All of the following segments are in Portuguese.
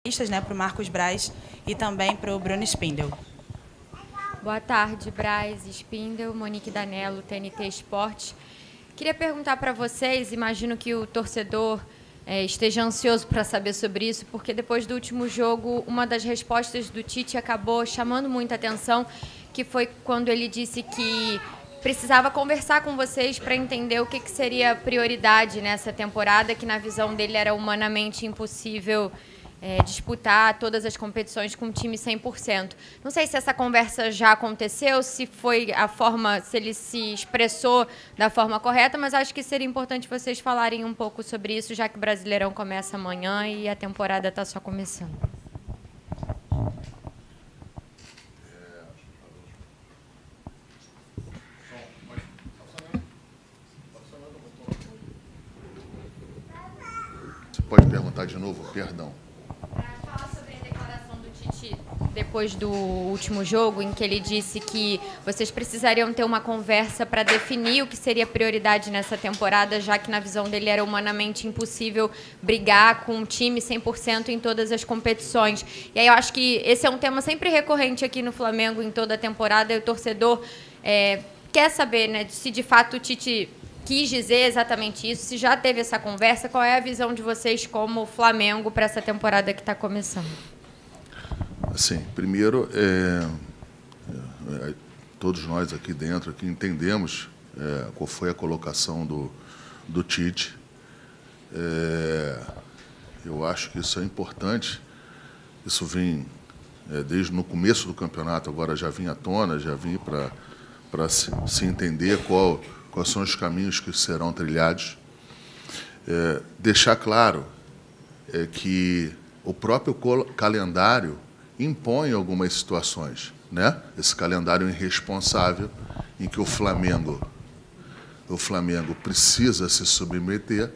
Né, para o Marcos Braz e também para o Bruno Spindel. Boa tarde, Braz, Spindel, Monique Danello, TNT Esportes. Queria perguntar para vocês, imagino que o torcedor esteja ansioso para saber sobre isso, porque depois do último jogo, uma das respostas do Tite acabou chamando muita atenção, que foi quando ele disse que precisava conversar com vocês para entender o que seria prioridade nessa temporada, que na visão dele era humanamente impossível disputar todas as competições com um time 100%. Não sei se essa conversa já aconteceu, se foi a forma, se ele se expressou da forma correta, mas acho que seria importante vocês falarem um pouco sobre isso, já que o Brasileirão começa amanhã e a temporada está só começando. Você pode perguntar de novo? Perdão. Depois do último jogo, em que ele disse que vocês precisariam ter uma conversa para definir o que seria prioridade nessa temporada, já que na visão dele era humanamente impossível brigar com um time 100% em todas as competições. E aí eu acho que esse é um tema sempre recorrente aqui no Flamengo em toda a temporada, e o torcedor quer saber, né, se de fato o Tite quis dizer exatamente isso, se já teve essa conversa, qual é a visão de vocês como Flamengo para essa temporada que está começando? Assim, primeiro, todos nós aqui dentro aqui entendemos qual foi a colocação do Tite. Eu acho que isso é importante. Isso vem desde no começo do campeonato, agora já vinha à tona, já vinha para se entender quais são os caminhos que serão trilhados. Deixar claro que o próprio calendário impõe algumas situações, né? Esse calendário irresponsável em que o Flamengo precisa se submeter,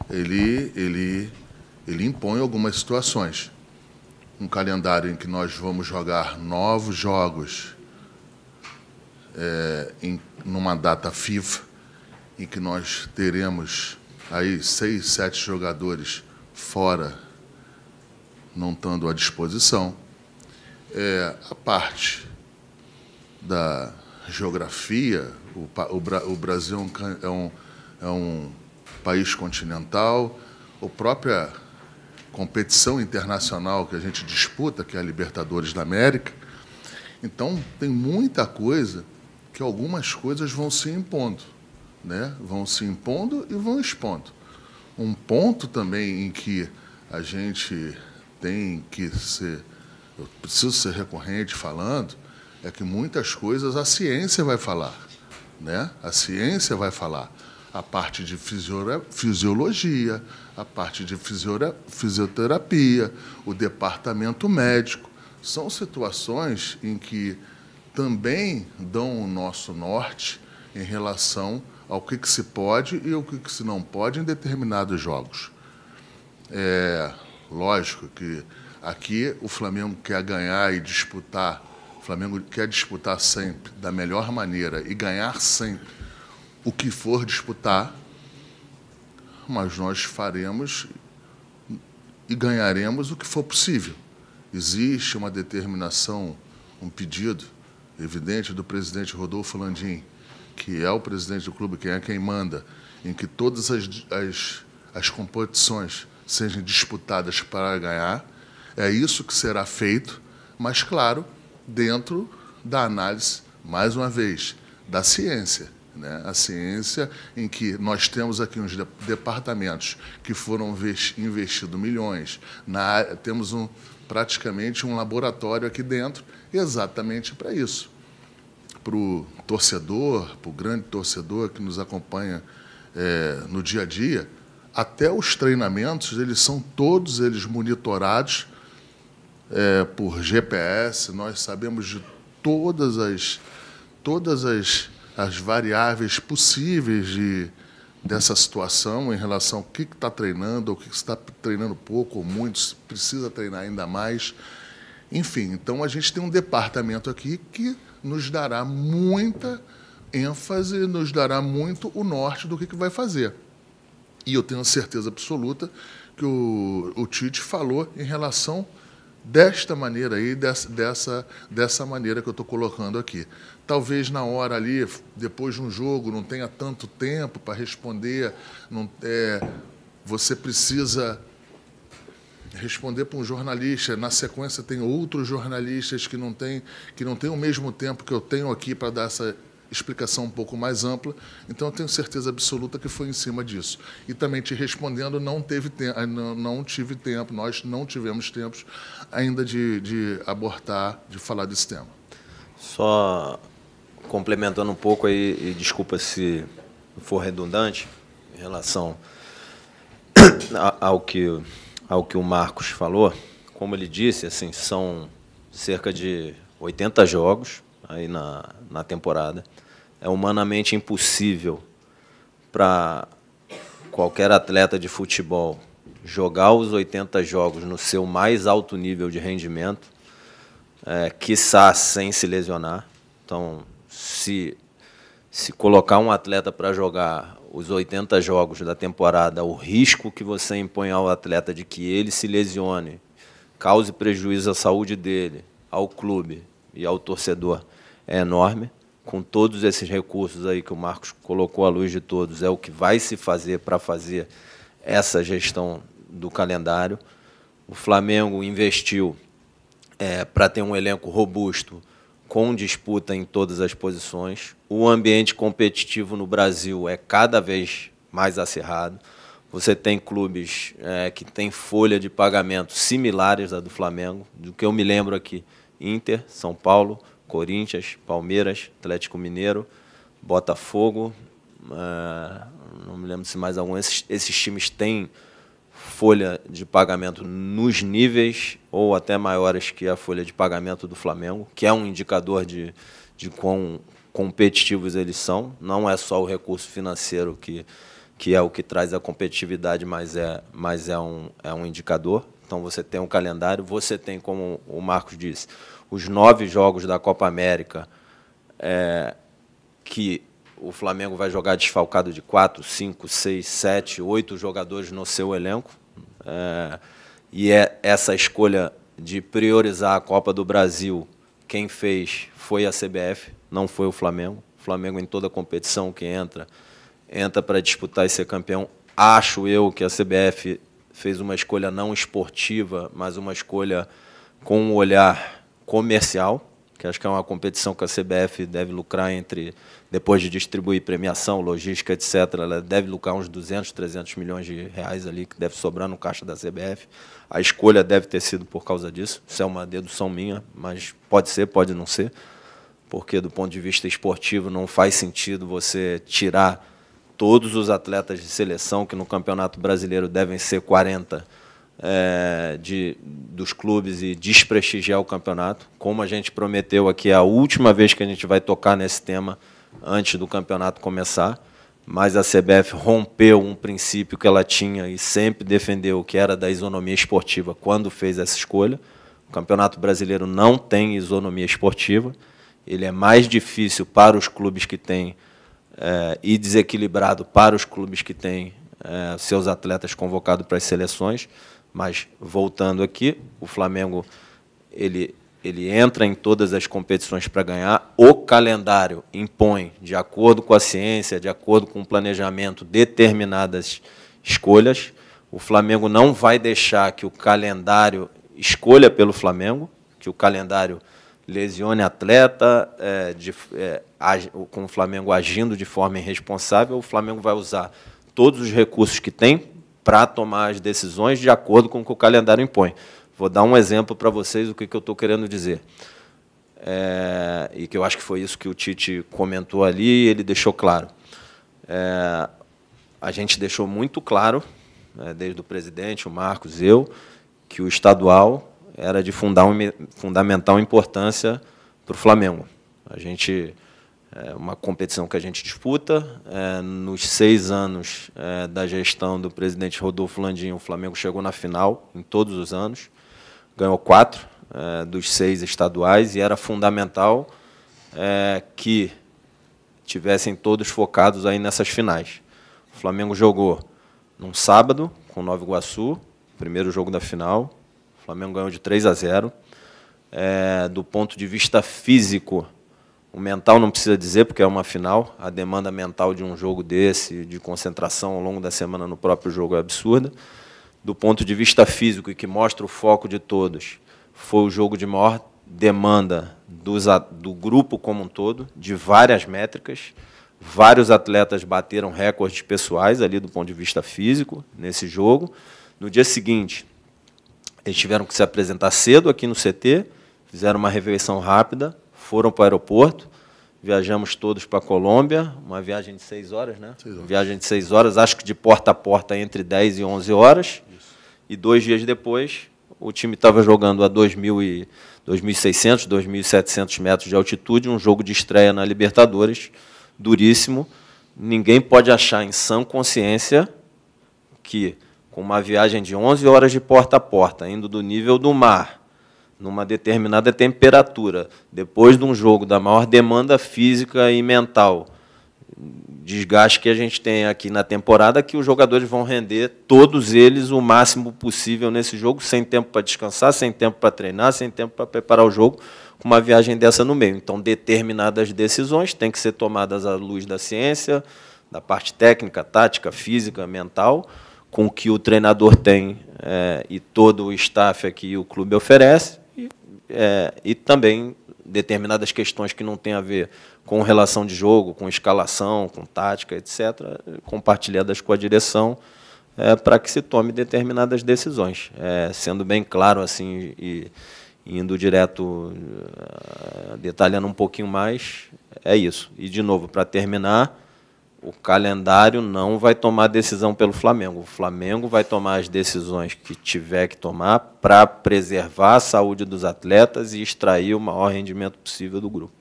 ele impõe algumas situações. Um calendário em que nós vamos jogar 9 jogos numa data FIFA, em que nós teremos aí 6, 7 jogadores fora, não estando à disposição. A parte da geografia, o Brasil é um país continental, a própria competição internacional que a gente disputa, que é a Libertadores da América. Então, tem muita coisa que algumas coisas vão se impondo, né? Vão se impondo e vão expondo. Um ponto também em que a gente tem que ser... Eu preciso ser recorrente falando, é que muitas coisas a ciência vai falar, né? A ciência vai falar. A parte de fisiologia, a parte de fisioterapia, o departamento médico. São situações em que também dão o nosso norte em relação ao que se pode e o que se não pode em determinados jogos. Lógico que aqui o Flamengo quer ganhar e disputar, o Flamengo quer disputar sempre da melhor maneira e ganhar sempre o que for disputar, mas nós faremos e ganharemos o que for possível. Existe uma determinação, um pedido evidente do presidente Rodolfo Landim, que é o presidente do clube, quem manda, em que todas as competições sejam disputadas para ganhar. É isso que será feito, mas, claro, dentro da análise, mais uma vez, da ciência, né? A ciência em que nós temos aqui uns departamentos que foram investidos milhões, temos praticamente um laboratório aqui dentro exatamente para isso. Para o torcedor, para o grande torcedor que nos acompanha no dia a dia, até os treinamentos, eles são todos eles monitorados por GPS. Nós sabemos de todas as variáveis possíveis dessa situação em relação ao que está treinando, ou o que está treinando pouco ou muito, se precisa treinar ainda mais. Enfim, então a gente tem um departamento aqui que nos dará muita ênfase, nos dará muito o norte do que vai fazer. E eu tenho certeza absoluta que o Tite falou em relação desta maneira aí, dessa maneira que eu estou colocando aqui. Talvez na hora ali, depois de um jogo, não tenha tanto tempo para responder, você precisa responder para um jornalista, na sequência tem outros jornalistas que não têm o mesmo tempo que eu tenho aqui para dar essa explicação um pouco mais ampla, então eu tenho certeza absoluta que foi em cima disso. E também te respondendo, não tive tempo, nós não tivemos tempo ainda de abordar, de falar desse tema. Só complementando um pouco aí, e desculpa se for redundante, em relação ao que o Marcos falou, como ele disse, assim, são cerca de 80 jogos aí na temporada. É humanamente impossível para qualquer atleta de futebol jogar os 80 jogos no seu mais alto nível de rendimento, quiçá sem se lesionar. Então, se colocar um atleta para jogar os 80 jogos da temporada, o risco que você impõe ao atleta de que ele se lesione, cause prejuízo à saúde dele, ao clube e ao torcedor, é enorme. Com todos esses recursos aí que o Marcos colocou à luz de todos, é o que vai se fazer para fazer essa gestão do calendário. O Flamengo investiu para ter um elenco robusto, com disputa em todas as posições. O ambiente competitivo no Brasil é cada vez mais acirrado. Você tem clubes que têm folha de pagamento similares à do Flamengo. Do que eu me lembro aqui, Inter, São Paulo, Corinthians, Palmeiras, Atlético Mineiro, Botafogo, não me lembro se mais algum. Esses times têm folha de pagamento nos níveis ou até maiores que a folha de pagamento do Flamengo, que é um indicador de quão competitivos eles são. Não é só o recurso financeiro que é o que traz a competitividade, mas é um indicador. Então, você tem um calendário, você tem, como o Marcos disse, os 9 jogos da Copa América, que o Flamengo vai jogar desfalcado de 4, 5, 6, 7, 8 jogadores no seu elenco. E essa escolha de priorizar a Copa do Brasil, quem fez foi a CBF, não foi o Flamengo. O Flamengo, em toda a competição que entra para disputar e ser campeão. Acho eu que a CBF fez uma escolha não esportiva, mas uma escolha com um olhar comercial, que acho que é uma competição que a CBF deve lucrar depois de distribuir premiação, logística, etc., ela deve lucrar uns 200, 300 milhões de reais ali, que deve sobrar no caixa da CBF. A escolha deve ter sido por causa disso. Isso é uma dedução minha, mas pode ser, pode não ser, porque do ponto de vista esportivo não faz sentido você tirar todos os atletas de seleção, que no Campeonato Brasileiro devem ser 40, dos clubes, e desprestigiar o campeonato, como a gente prometeu aqui, é a última vez que a gente vai tocar nesse tema antes do campeonato começar, mas a CBF rompeu um princípio que ela tinha e sempre defendeu, que era da isonomia esportiva, quando fez essa escolha. O Campeonato Brasileiro não tem isonomia esportiva, ele é mais difícil para os clubes que têm e desequilibrado para os clubes que têm seus atletas convocados para as seleções. Mas, voltando aqui, o Flamengo ele entra em todas as competições para ganhar. O calendário impõe, de acordo com a ciência, de acordo com o planejamento, determinadas escolhas. O Flamengo não vai deixar que o calendário escolha pelo Flamengo, que o calendário lesione atleta, com o Flamengo agindo de forma irresponsável. O Flamengo vai usar todos os recursos que tem para tomar as decisões de acordo com o que o calendário impõe. Vou dar um exemplo para vocês do que eu estou querendo dizer. E que eu acho que foi isso que o Tite comentou ali e ele deixou claro. A gente deixou muito claro, desde o presidente, o Marcos, eu, que o estadual era de fundamental importância para o Flamengo. Uma competição que a gente disputa. Nos 6 anos da gestão do presidente Rodolfo Landim, o Flamengo chegou na final em todos os anos, ganhou 4 dos 6 estaduais, e era fundamental que tivessem todos focados aí nessas finais. O Flamengo jogou num sábado com o Nova Iguaçu, primeiro jogo da final. O Flamengo ganhou de 3-0. Do ponto de vista físico, o mental não precisa dizer, porque é uma final. A demanda mental de um jogo desse, de concentração ao longo da semana no próprio jogo, é absurda. Do ponto de vista físico, e que mostra o foco de todos, foi o jogo de maior demanda do grupo como um todo, de várias métricas. Vários atletas bateram recordes pessoais ali do ponto de vista físico nesse jogo. No dia seguinte, eles tiveram que se apresentar cedo aqui no CT, fizeram uma refeição rápida, foram para o aeroporto, viajamos todos para a Colômbia, uma viagem de 6 horas, né? 6 horas. Viagem de 6 horas, acho que de porta a porta entre 10 e 11 horas. Isso. E 2 dias depois, o time estava jogando a 2.600, 2.700 metros de altitude, um jogo de estreia na Libertadores, duríssimo. Ninguém pode achar em sã consciência que, com uma viagem de 11 horas de porta a porta, indo do nível do mar, numa determinada temperatura, depois de um jogo da maior demanda física e mental, desgaste que a gente tem aqui na temporada, que os jogadores vão render, todos eles, o máximo possível nesse jogo, sem tempo para descansar, sem tempo para treinar, sem tempo para preparar o jogo, com uma viagem dessa no meio. Então, determinadas decisões têm que ser tomadas à luz da ciência, da parte técnica, tática, física, mental, com o que o treinador tem e todo o staff aqui o clube oferece, e também determinadas questões que não têm a ver com relação de jogo, com escalação, com tática, etc., compartilhadas com a direção, para que se tome determinadas decisões. Sendo bem claro assim e indo direto, detalhando um pouquinho mais, é isso. E, de novo, para terminar, o calendário não vai tomar decisão pelo Flamengo. O Flamengo vai tomar as decisões que tiver que tomar para preservar a saúde dos atletas e extrair o maior rendimento possível do grupo.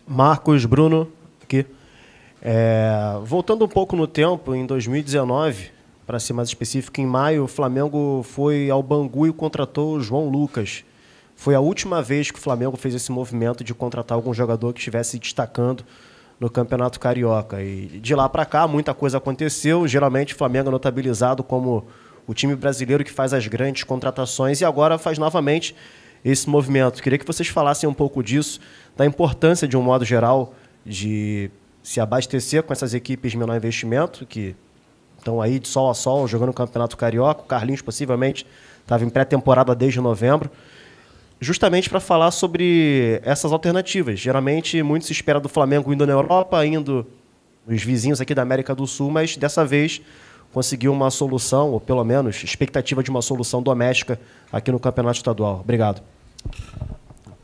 Marcos, Bruno, aqui. Voltando um pouco no tempo, em 2019, para ser mais específico, em maio, o Flamengo foi ao Bangu e contratou o João Lucas. Foi a última vez que o Flamengo fez esse movimento de contratar algum jogador que estivesse destacando no Campeonato Carioca. E de lá para cá, muita coisa aconteceu. Geralmente, o Flamengo é notabilizado como o time brasileiro que faz as grandes contratações e agora faz novamente esse movimento. Queria que vocês falassem um pouco disso, da importância, de um modo geral, de se abastecer com essas equipes de menor investimento, que estão aí de sol a sol, jogando o Campeonato Carioca. O Carlinhos, possivelmente, estava em pré-temporada desde novembro. Justamente para falar sobre essas alternativas. Geralmente, muito se espera do Flamengo indo na Europa, indo nos vizinhos aqui da América do Sul, mas dessa vez conseguiu uma solução, ou pelo menos expectativa de uma solução doméstica aqui no Campeonato Estadual. Obrigado.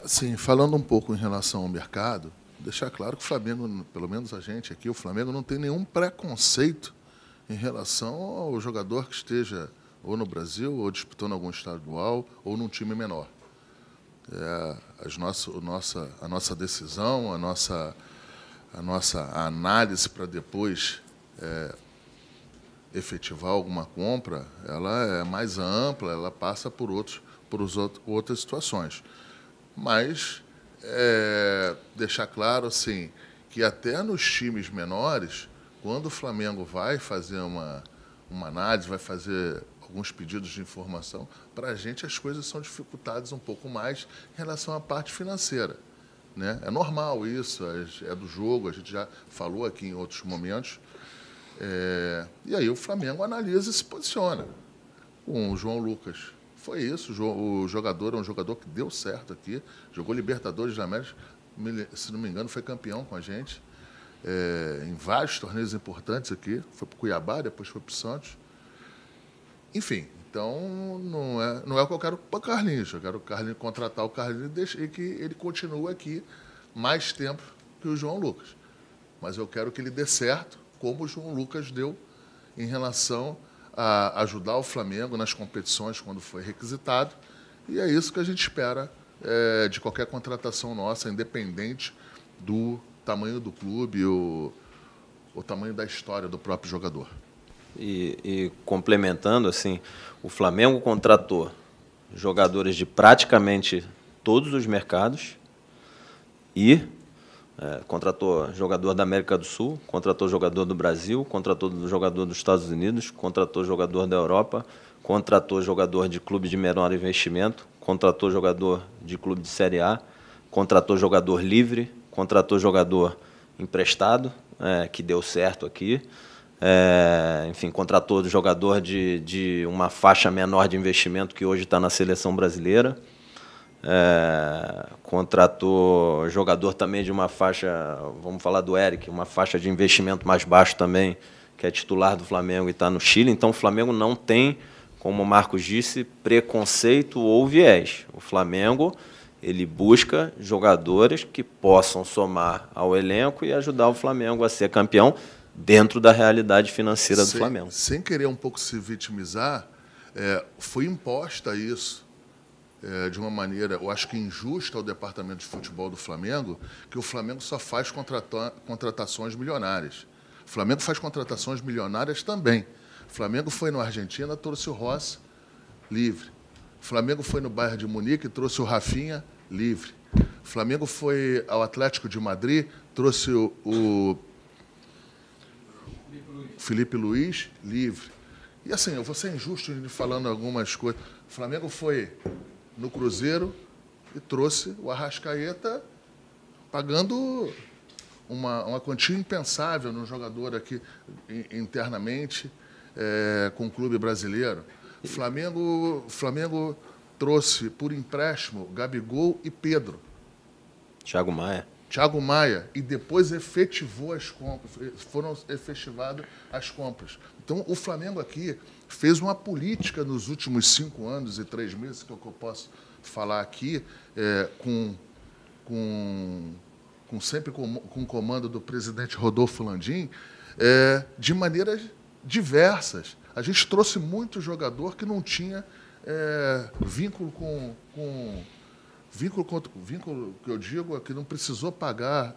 Assim, falando um pouco em relação ao mercado, deixar claro que o Flamengo, pelo menos a gente aqui, o Flamengo não tem nenhum preconceito em relação ao jogador que esteja ou no Brasil, ou disputando algum estadual, ou num time menor. A nossa decisão, a nossa análise para depois efetivar alguma compra, ela é mais ampla, ela passa por outras situações. Mas deixar claro assim, que até nos times menores, quando o Flamengo vai fazer uma análise, vai fazer alguns pedidos de informação, para a gente as coisas são dificultadas um pouco mais em relação à parte financeira, né? É normal isso, é do jogo, a gente já falou aqui em outros momentos. E aí o Flamengo analisa e se posiciona. Com o João Lucas foi isso, o jogador é um jogador que deu certo aqui, jogou Libertadores da América, se não me engano foi campeão com a gente, em vários torneios importantes aqui, foi para o Cuiabá, depois foi para o Santos. Enfim, então não é o que eu quero para o Carlinhos. Eu quero contratar o Carlinhos e que ele continue aqui mais tempo que o João Lucas. Mas eu quero que ele dê certo, como o João Lucas deu em relação a ajudar o Flamengo nas competições quando foi requisitado. E é isso que a gente espera de qualquer contratação nossa, independente do tamanho do clube ou o tamanho da história do próprio jogador. E complementando, assim, o Flamengo contratou jogadores de praticamente todos os mercados e Contratou jogador da América do Sul, contratou jogador do Brasil, contratou jogador dos Estados Unidos, contratou jogador da Europa, contratou jogador de clube de menor investimento, contratou jogador de clube de Série A, contratou jogador livre, contratou jogador emprestado, que deu certo aqui. Enfim, contratou jogador de uma faixa menor de investimento que hoje está na seleção brasileira. Contratou jogador também de uma faixa, vamos falar do Eric, uma faixa de investimento mais baixo também, que é titular do Flamengo e está no Chile. Então, o Flamengo não tem, como o Marcos disse, preconceito ou viés. O Flamengo ele busca jogadores que possam somar ao elenco e ajudar o Flamengo a ser campeão dentro da realidade financeira do Flamengo. Sem querer um pouco se vitimizar, foi imposta isso de uma maneira, eu acho que injusta ao departamento de futebol do Flamengo, que o Flamengo só faz contratações milionárias. O Flamengo faz contratações milionárias também. O Flamengo foi na Argentina, trouxe o Rossi livre. O Flamengo foi no Bayern de Munique, trouxe o Rafinha livre. O Flamengo foi ao Atlético de Madrid, trouxe o Felipe Luiz livre. E assim, eu vou ser injusto falando algumas coisas. O Flamengo foi no Cruzeiro e trouxe o Arrascaeta pagando uma quantia impensável no jogador aqui internamente com o clube brasileiro. O Flamengo trouxe por empréstimo Gabigol e Pedro. Thiago Maia. E depois efetivou as compras, foram efetivadas as compras. Então, o Flamengo aqui fez uma política nos últimos 5 anos e 3 meses, que é o que eu posso falar aqui, sempre com o comando do presidente Rodolfo Landim, de maneiras diversas. A gente trouxe muito jogador que não tinha vínculo vínculo que eu digo é que não precisou pagar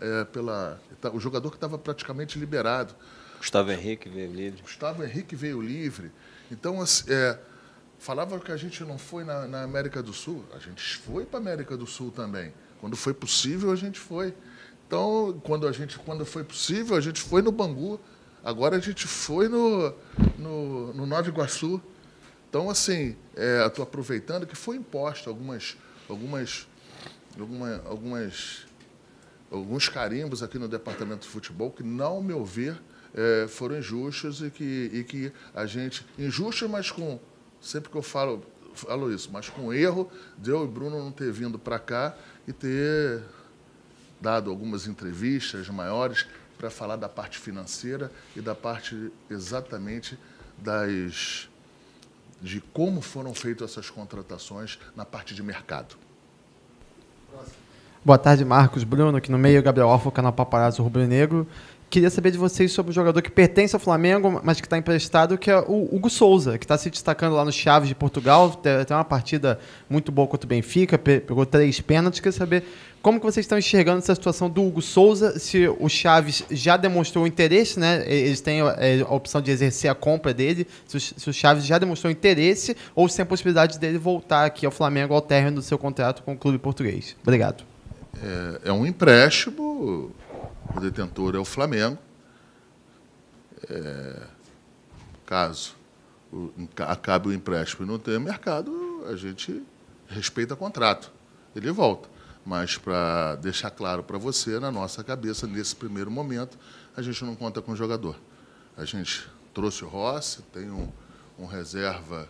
o jogador que estava praticamente liberado. Gustavo Henrique veio livre. Então, falava que a gente não foi na América do Sul. A gente foi para a América do Sul também. Quando foi possível, a gente foi. Então, quando foi possível, a gente foi no Bangu. Agora a gente foi no Nova Iguaçu. Então, assim, estou aproveitando que foi imposto alguns carimbos aqui no departamento de futebol que, ao meu ver, foram injustos e que a gente... Injustos, mas com... Sempre que eu falo isso, mas com erro de eu e Bruno não ter vindo para cá e ter dado algumas entrevistas maiores para falar da parte financeira e da parte exatamente de como foram feitas essas contratações na parte de mercado. Boa tarde, Marcos, Bruno, aqui no meio, Gabriel Orfo, canal Paparazzo Rubro Negro. Queria saber de vocês sobre o jogador que pertence ao Flamengo, mas que está emprestado, que é o Hugo Souza, que está se destacando lá no Chaves de Portugal. Tem uma partida muito boa contra o Benfica, pegou 3 pênaltis. Queria saber como que vocês estão enxergando essa situação do Hugo Souza, se o Chaves já demonstrou interesse, né? Eles têm a opção de exercer a compra dele, se o Chaves já demonstrou interesse ou se tem a possibilidade dele voltar aqui ao Flamengo ao término do seu contrato com o clube português. Obrigado. É um empréstimo, o detentor é o Flamengo. Caso acabe o empréstimo e não tenha mercado, a gente respeita o contrato, ele volta. Mas, para deixar claro para você, na nossa cabeça, nesse primeiro momento, a gente não conta com o jogador. A gente trouxe o Rossi, tem um reserva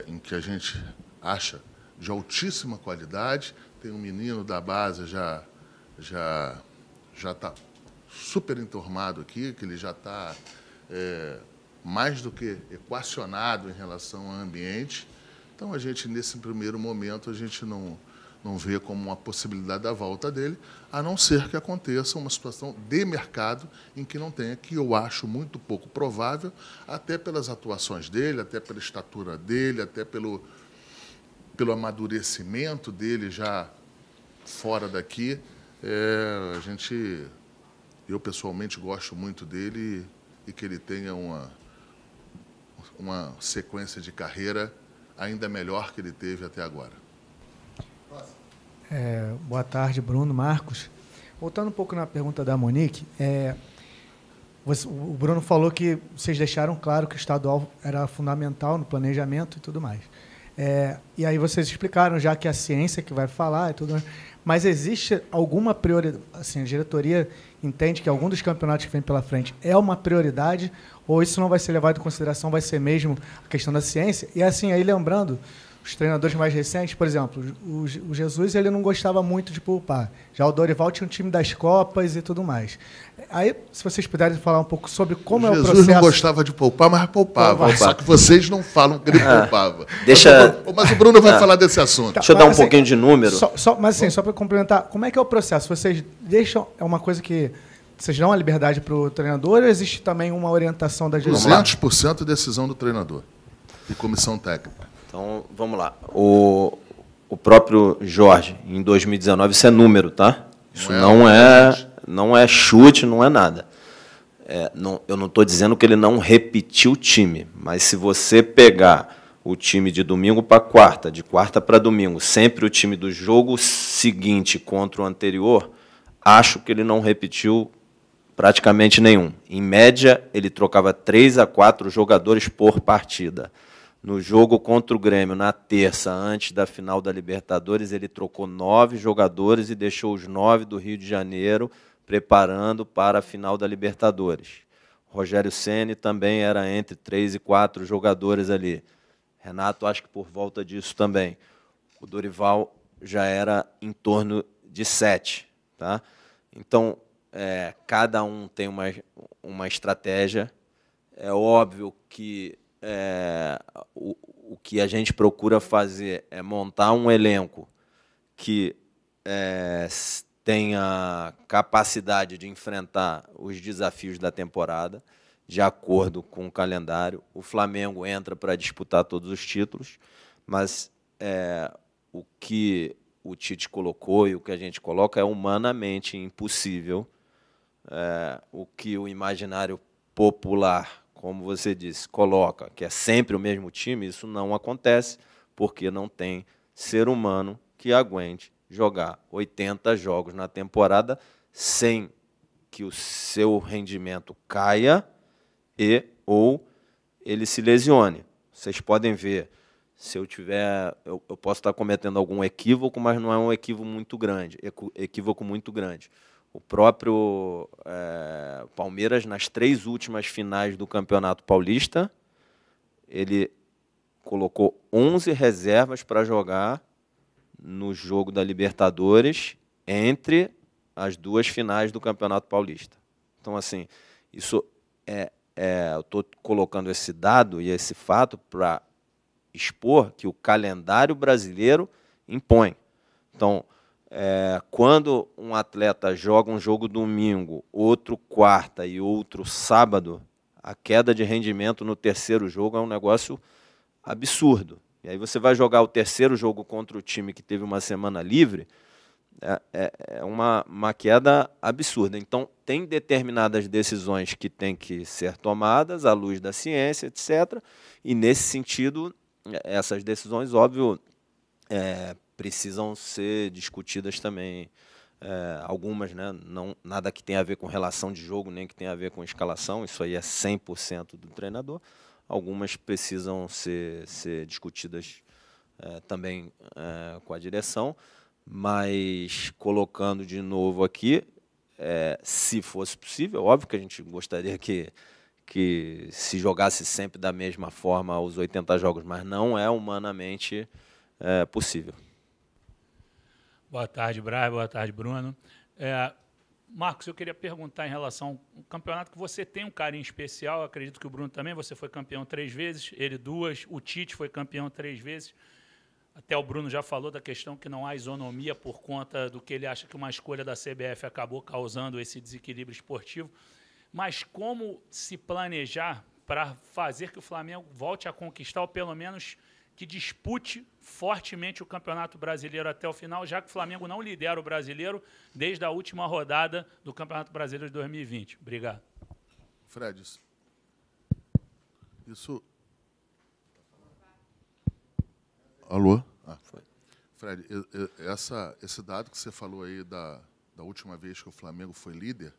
em que a gente acha de altíssima qualidade, tem um menino da base já está super enturmado aqui, que ele já está mais do que equacionado em relação ao ambiente. Então, a gente, nesse primeiro momento, a gente não vê como uma possibilidade da volta dele, a não ser que aconteça uma situação de mercado em que não tenha, que eu acho muito pouco provável, até pelas atuações dele, até pela estatura dele, até pelo amadurecimento dele já fora daqui. Eu pessoalmente gosto muito dele e que ele tenha uma sequência de carreira ainda melhor que ele teve até agora. Boa tarde, Bruno, Marcos. Voltando um pouco na pergunta da Monique, o Bruno falou que vocês deixaram claro que o estadual era fundamental no planejamento e tudo mais. E aí vocês explicaram já que a ciência que vai falar e tudo mais. Mas existe alguma prioridade? Assim, a diretoria entende que algum dos campeonatos que vem pela frente é uma prioridade ou isso não vai ser levado em consideração, vai ser mesmo a questão da ciência? E assim, aí lembrando, os treinadores mais recentes, por exemplo, o Jesus ele não gostava muito de poupar. Já o Dorival tinha um time das Copas e tudo mais. Aí, se vocês puderem falar um pouco sobre como é o processo... Jesus não gostava de poupar, mas poupava. Só que vocês não falam que ele poupava. Mas o Bruno vai falar desse assunto. Deixa eu dar um pouquinho de número. Mas assim, só para complementar, como é que é o processo? Vocês deixam... É uma coisa que... Vocês dão a liberdade para o treinador ou existe também uma orientação da gestão? 200% decisão do treinador e comissão técnica. Então, vamos lá. O próprio Jorge, em 2019, isso é número, tá? Isso não é chute, não é nada. Eu não estou dizendo que ele não repetiu o time, mas se você pegar o time de domingo para quarta, de quarta para domingo, sempre o time do jogo seguinte contra o anterior, acho que ele não repetiu praticamente nenhum. Em média, ele trocava 3 a 4 jogadores por partida. No jogo contra o Grêmio, na terça, antes da final da Libertadores, ele trocou 9 jogadores e deixou os 9 do Rio de Janeiro preparando para a final da Libertadores. Rogério Ceni também era entre 3 e 4 jogadores ali. Renato, acho que por volta disso também. O Dorival já era em torno de 7. Tá? Então, cada um tem uma estratégia. É óbvio que o que a gente procura fazer é montar um elenco que tenha capacidade de enfrentar os desafios da temporada, de acordo com o calendário. O Flamengo entra para disputar todos os títulos, mas o que o Tite colocou e o que a gente coloca é humanamente impossível. O que o imaginário popular, como você disse, coloca, que é sempre o mesmo time, isso não acontece, porque não tem ser humano que aguente jogar 80 jogos na temporada sem que o seu rendimento caia ou ele se lesione. Vocês podem ver, se eu tiver, eu posso estar cometendo algum equívoco, mas não é um equívoco muito grande. O próprio Palmeiras, nas 3 últimas finais do Campeonato Paulista, ele colocou 11 reservas para jogar no jogo da Libertadores entre as 2 finais do Campeonato Paulista. Então, assim, isso eu estou colocando esse dado e esse fato para expor que o calendário brasileiro impõe. Então, quando um atleta joga um jogo domingo, outro quarta e outro sábado, a queda de rendimento no terceiro jogo é um negócio absurdo. E aí você vai jogar o terceiro jogo contra o time que teve uma semana livre, é uma queda absurda. Então, tem determinadas decisões que têm que ser tomadas à luz da ciência, etc. E, nesse sentido, essas decisões, óbvio, precisam ser discutidas também. Algumas, né, nada que tenha a ver com relação de jogo, nem que tenha a ver com escalação, isso aí é 100% do treinador. Algumas precisam ser discutidas também com a direção, mas colocando de novo aqui, se fosse possível, óbvio que a gente gostaria que se jogasse sempre da mesma forma os 80 jogos, mas não é humanamente possível. Boa tarde, Braz. Boa tarde, Bruno. Marcos, eu queria perguntar em relação ao campeonato que você tem um carinho especial, acredito que o Bruno também, você foi campeão 3 vezes, ele 2, o Tite foi campeão 3 vezes. Até o Bruno já falou da questão que não há isonomia por conta do que ele acha que uma escolha da CBF acabou causando esse desequilíbrio esportivo. Mas como se planejar para fazer que o Flamengo volte a conquistar, ou pelo menos que dispute fortemente o Campeonato Brasileiro até o final, já que o Flamengo não lidera o Brasileiro desde a última rodada do Campeonato Brasileiro de 2020. Obrigado. Fred, isso... Alô? Fred, esse dado que você falou aí da última vez que o Flamengo foi líder,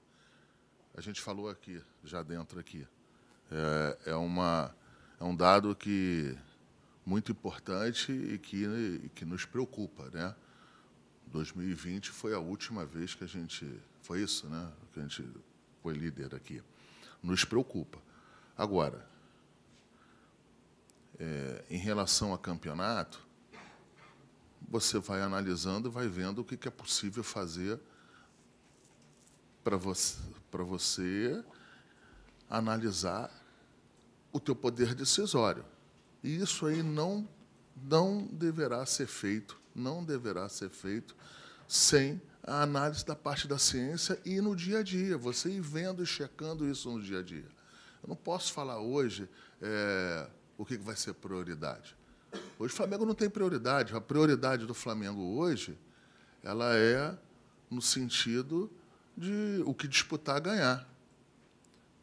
a gente falou aqui, já dentro aqui. É um dado que muito importante e que nos preocupa, né? 2020 foi a última vez que a gente... Foi isso, né? Que a gente foi líder aqui. Nos preocupa. Agora, em relação a campeonato, você vai analisando e vai vendo o que é possível fazer para você analisar o teu poder decisório. E isso aí não deverá ser feito, sem a análise da parte da ciência e no dia a dia, você ir vendo e checando isso no dia a dia. Eu não posso falar hoje o que vai ser prioridade. Hoje o Flamengo não tem prioridade. A prioridade do Flamengo hoje ela é no sentido de o que disputar ganhar.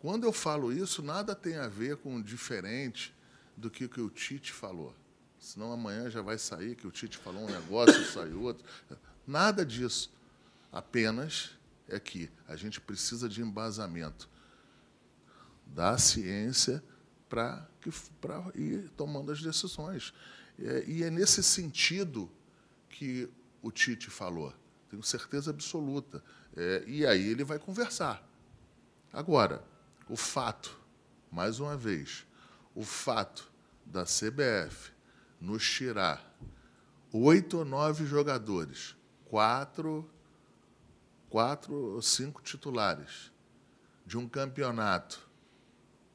Quando eu falo isso, nada tem a ver com diferente do que o Tite falou. Senão amanhã já vai sair que o Tite falou um negócio, sai outro. Nada disso. Apenas é que a gente precisa de embasamento da ciência para ir tomando as decisões. E é nesse sentido que o Tite falou. Tenho certeza absoluta. E aí ele vai conversar. Agora, o fato, mais uma vez, o fato da CBF nos tirar 8 ou 9 jogadores, 4 ou 5 titulares, de um campeonato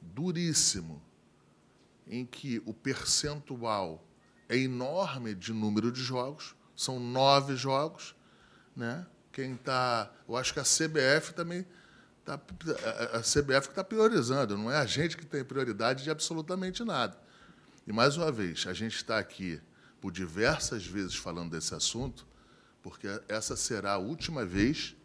duríssimo, em que o percentual é enorme de número de jogos, são 9 jogos, né? Eu acho que a CBF também está priorizando, não é a gente que tem prioridade de absolutamente nada. E, mais uma vez, a gente está aqui por diversas vezes falando desse assunto, porque essa será a última vez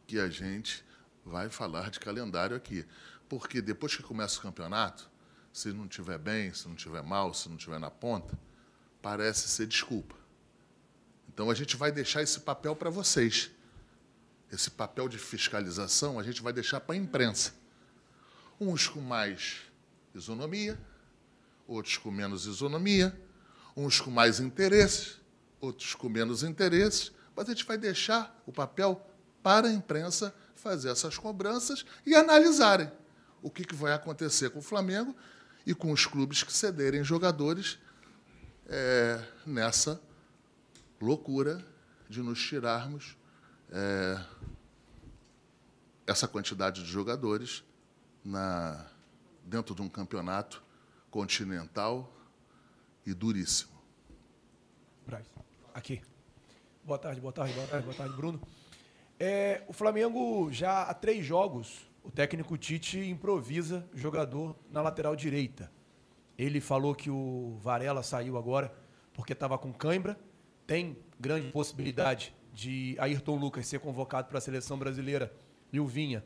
que a gente vai falar de calendário aqui. Porque depois que começa o campeonato, se não estiver bem, se não estiver mal, se não estiver na ponta, parece ser desculpa. Então, a gente vai deixar esse papel para vocês. Esse papel de fiscalização a gente vai deixar para a imprensa. Uns com mais isonomia, outros com menos isonomia, uns com mais interesses, outros com menos interesses, mas a gente vai deixar o papel para a imprensa fazer essas cobranças e analisarem o que vai acontecer com o Flamengo e com os clubes que cederem jogadores nessa loucura de nos tirarmos essa quantidade de jogadores dentro de um campeonato continental e duríssimo. Braz, aqui. Boa tarde, Bruno. O Flamengo, já há 3 jogos, o técnico Tite improvisa jogador na lateral direita. Ele falou que o Varela saiu agora porque estava com cãibra. Tem grande possibilidade de Ayrton Lucas ser convocado para a seleção brasileira e o Vinha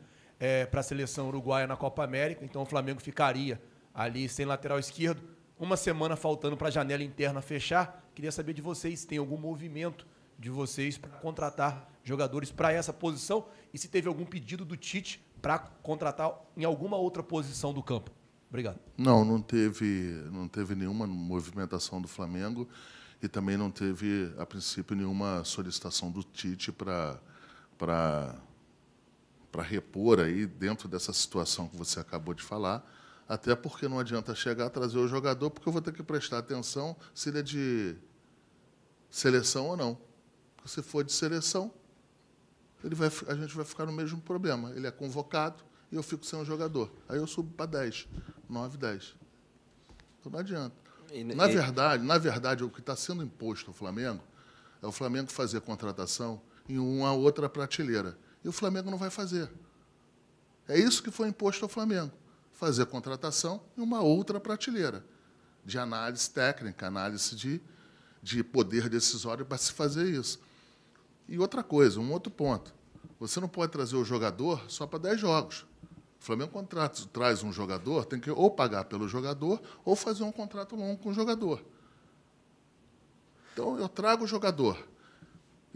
para a seleção uruguaia na Copa América. Então o Flamengo ficaria ali sem lateral esquerdo. Uma semana faltando para a janela interna fechar. Queria saber de vocês se tem algum movimento de vocês para contratar jogadores para essa posição e se teve algum pedido do Tite para contratar em alguma outra posição do campo. Obrigado. Não teve nenhuma movimentação do Flamengo e também não teve, a princípio, nenhuma solicitação do Tite para repor aí dentro dessa situação que você acabou de falar, até porque não adianta chegar a trazer o jogador, porque eu vou ter que prestar atenção se ele é de seleção ou não. Se for de seleção, a gente vai ficar no mesmo problema. Ele é convocado e eu fico sem um jogador. Aí eu subo para 10, 9, 10. Então não adianta. Na verdade, o que está sendo imposto ao Flamengo é o Flamengo fazer contratação em uma outra prateleira. E o Flamengo não vai fazer. É isso que foi imposto ao Flamengo. Fazer contratação em uma outra prateleira. De análise técnica, análise de poder decisório para se fazer isso. E outra coisa, um outro ponto. Você não pode trazer o jogador só para 10 jogos. O Flamengo, quando traz um jogador, tem que ou pagar pelo jogador ou fazer um contrato longo com o jogador. Então, eu trago o jogador.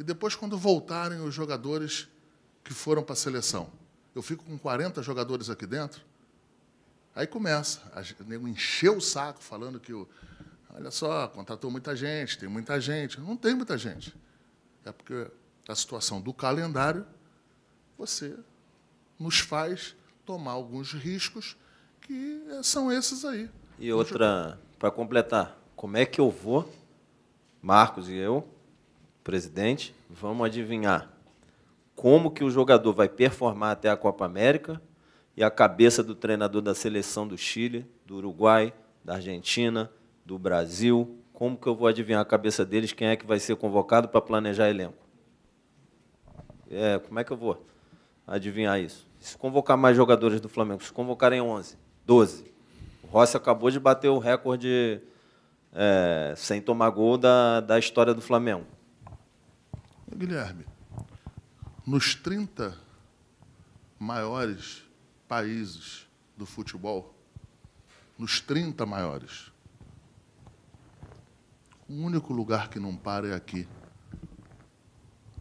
E depois, quando voltarem os jogadores que foram para a seleção, eu fico com 40 jogadores aqui dentro, aí começa a nego encher o saco falando que, olha só, contratou muita gente, tem muita gente. Não tem muita gente. É porque a situação do calendário, você nos faz tomar alguns riscos que são esses aí. E outra, para completar, como é que eu vou, Marcos e eu, presidente, vamos adivinhar como que o jogador vai performar até a Copa América e a cabeça do treinador da seleção do Chile, do Uruguai, da Argentina, do Brasil, como que eu vou adivinhar a cabeça deles, quem é que vai ser convocado para planejar elenco? Como é que eu vou adivinhar isso? Se convocar mais jogadores do Flamengo, se convocarem 11, 12, o Rossi acabou de bater o recorde sem tomar gol da história do Flamengo. Guilherme, nos 30 maiores países do futebol, nos 30 maiores, o único lugar que não para é aqui.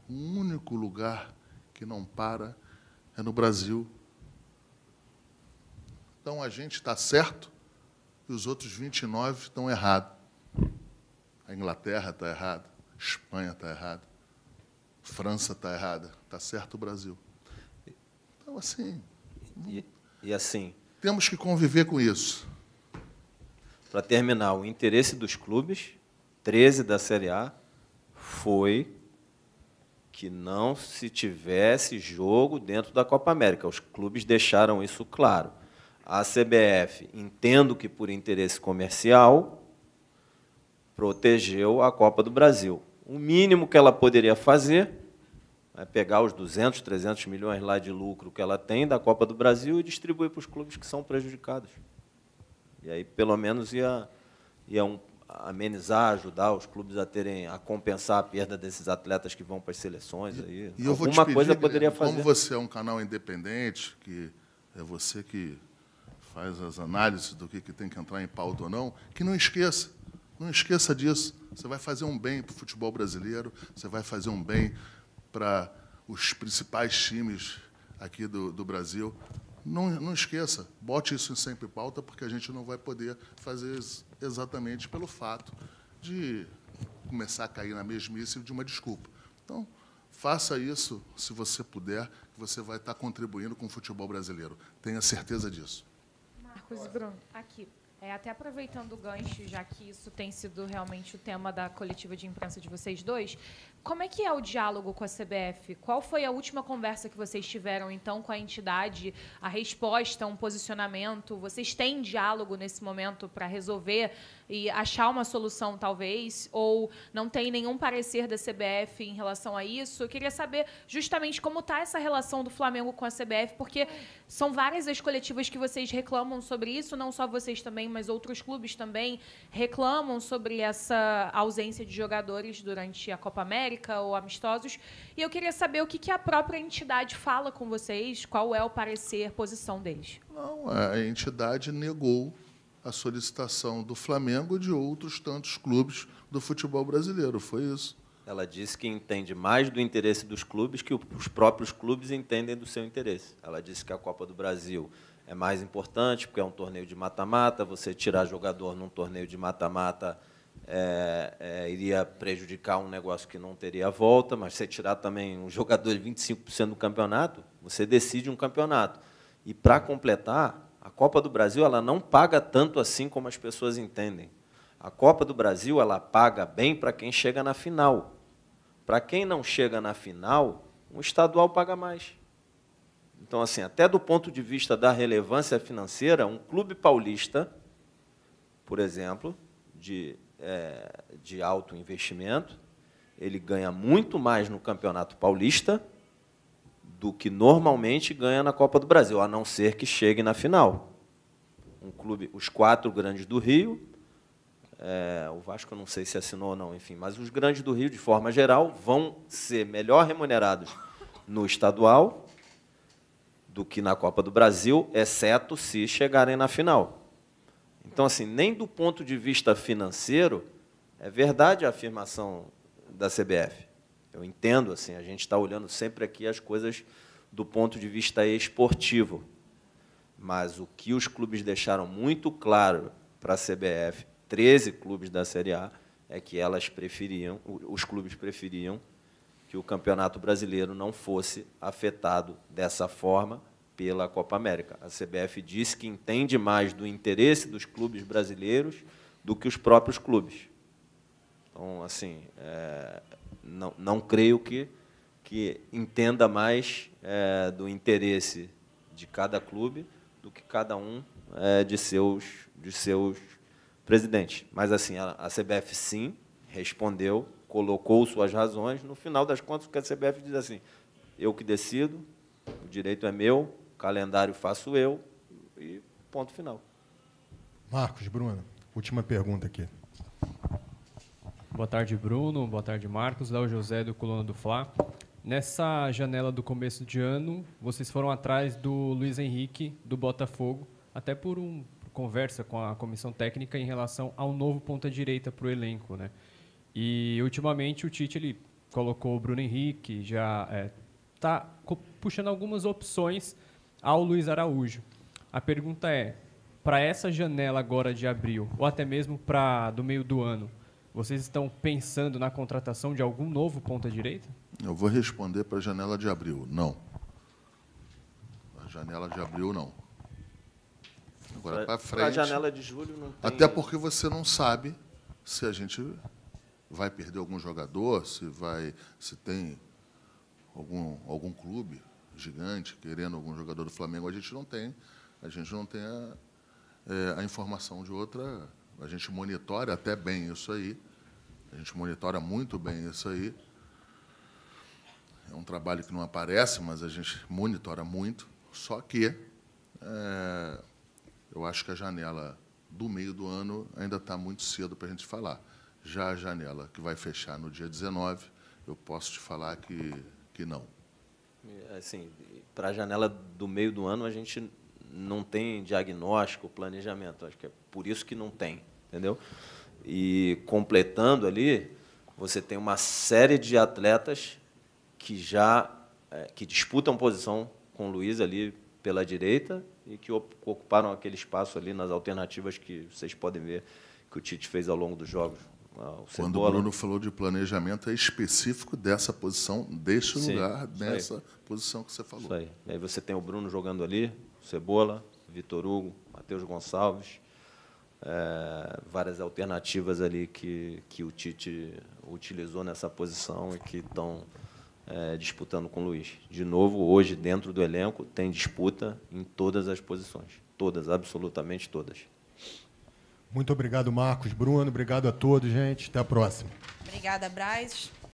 O único lugar que não para é no Brasil. Então, a gente está certo e os outros 29 estão errados. A Inglaterra está errada, a Espanha está errada, a França está errada, está certo o Brasil. Então, assim... E assim... Temos que conviver com isso. Para terminar, o interesse dos clubes, 13 da Série A, foi que não se tivesse jogo dentro da Copa América. Os clubes deixaram isso claro. A CBF, entendo que por interesse comercial, protegeu a Copa do Brasil. O mínimo que ela poderia fazer é pegar os 200, 300 milhões lá de lucro que ela tem da Copa do Brasil e distribuir para os clubes que são prejudicados. E aí, pelo menos, ia amenizar, ajudar os clubes a compensar a perda desses atletas que vão para as seleções. Aí. E eu vou Alguma te pedir, coisa poderia fazer. Como você é um canal independente, que é você que faz as análises do que tem que entrar em pauta ou não, que não esqueça disso. Você vai fazer um bem para o futebol brasileiro, você vai fazer um bem para os principais times aqui do Brasil. Não esqueça, bote isso sempre em pauta, porque a gente não vai poder fazer exatamente pelo fato de começar a cair na mesmice de uma desculpa. Então, faça isso, se você puder, que você vai estar contribuindo com o futebol brasileiro. Tenha certeza disso. Marcos e Bruno, aqui. Até aproveitando o gancho, já que isso tem sido realmente o tema da coletiva de imprensa de vocês dois, como é que é o diálogo com a CBF? Qual foi a última conversa que vocês tiveram, então, com a entidade? A resposta, um posicionamento? Vocês têm diálogo nesse momento para resolver e achar uma solução, talvez? Ou não tem nenhum parecer da CBF em relação a isso? Eu queria saber justamente como está essa relação do Flamengo com a CBF, porque são várias as coletivas que vocês reclamam sobre isso, não só vocês também, mas outros clubes também reclamam sobre essa ausência de jogadores durante a Copa América ou amistosos. E eu queria saber o que a própria entidade fala com vocês, qual é o parecer, posição deles. Não, a entidade negou a solicitação do Flamengo e de outros tantos clubes do futebol brasileiro. Foi isso. Ela disse que entende mais do interesse dos clubes que os próprios clubes entendem do seu interesse. Ela disse que a Copa do Brasil é mais importante, porque é um torneio de mata-mata, você tirar jogador num torneio de mata-mata iria prejudicar um negócio que não teria volta, mas você tirar também um jogador de 25% do campeonato, você decide um campeonato. E, para completar, a Copa do Brasil ela não paga tanto assim como as pessoas entendem. A Copa do Brasil ela paga bem para quem chega na final. Para quem não chega na final, um estadual paga mais. Então, assim, até do ponto de vista da relevância financeira, um clube paulista, por exemplo, de alto investimento, ele ganha muito mais no Campeonato Paulista do que normalmente ganha na Copa do Brasil, a não ser que chegue na final. Um clube, os 4 grandes do Rio, o Vasco eu não sei se assinou ou não, enfim, mas os grandes do Rio, de forma geral, vão ser melhor remunerados no estadual do que na Copa do Brasil, exceto se chegarem na final. Então, assim, nem do ponto de vista financeiro, é verdade a afirmação da CBF. Eu entendo, assim, a gente está olhando sempre aqui as coisas do ponto de vista esportivo, mas o que os clubes deixaram muito claro para a CBF, 13 clubes da Série A, é que os clubes preferiam que o Campeonato Brasileiro não fosse afetado dessa forma pela Copa América. A CBF disse que entende mais do interesse dos clubes brasileiros do que os próprios clubes. Então, assim, não creio que entenda mais do interesse de cada clube do que cada um de seus presidentes. Mas, assim, a CBF, sim, respondeu, colocou suas razões. No final das contas, o que a CBF diz assim, eu que decido, o direito é meu, o calendário faço eu, e ponto final. Marcos, Bruno, última pergunta aqui. Boa tarde, Bruno. Boa tarde, Marcos. Léo José, do Coluna do Fla. Nessa janela do começo de ano, vocês foram atrás do Luiz Henrique, do Botafogo, até por conversa com a comissão técnica em relação ao novo ponta-direita para o elenco, né? E, ultimamente, o Tite ele colocou o Bruno Henrique, já está puxando algumas opções ao Luiz Araújo. A pergunta é, para essa janela agora de abril, ou até mesmo para do meio do ano, vocês estão pensando na contratação de algum novo ponta-direita? Eu vou responder para a janela de abril. Não. A janela de abril, não. Agora, para frente... A janela de julho não tem... Até porque você não sabe se a gente vai perder algum jogador, se tem algum clube gigante querendo algum jogador do Flamengo. A gente não tem a informação de outra... A gente monitora até bem isso aí. A gente monitora muito bem isso aí. É um trabalho que não aparece, mas a gente monitora muito. Só que eu acho que a janela do meio do ano ainda está muito cedo para a gente falar. Já a janela que vai fechar no dia 19, eu posso te falar que não. Assim, para a janela do meio do ano, a gente não tem diagnóstico, planejamento. Acho que é por isso que não tem, entendeu? E completando ali, você tem uma série de atletas que disputam posição com o Luiz ali pela direita e que ocuparam aquele espaço ali nas alternativas que vocês podem ver que o Tite fez ao longo dos jogos. Quando o Bruno falou de planejamento, é específico dessa posição, desse lugar, nessa posição que você falou. Isso aí. E aí você tem o Bruno jogando ali, o Cebola, Vitor Hugo, Matheus Gonçalves, várias alternativas ali que o Tite utilizou nessa posição e que estão disputando com o Luiz. De novo, hoje, dentro do elenco, tem disputa em todas as posições. Todas, absolutamente todas. Muito obrigado, Marcos, Bruno. Obrigado a todos, gente. Até a próxima. Obrigada, Braz.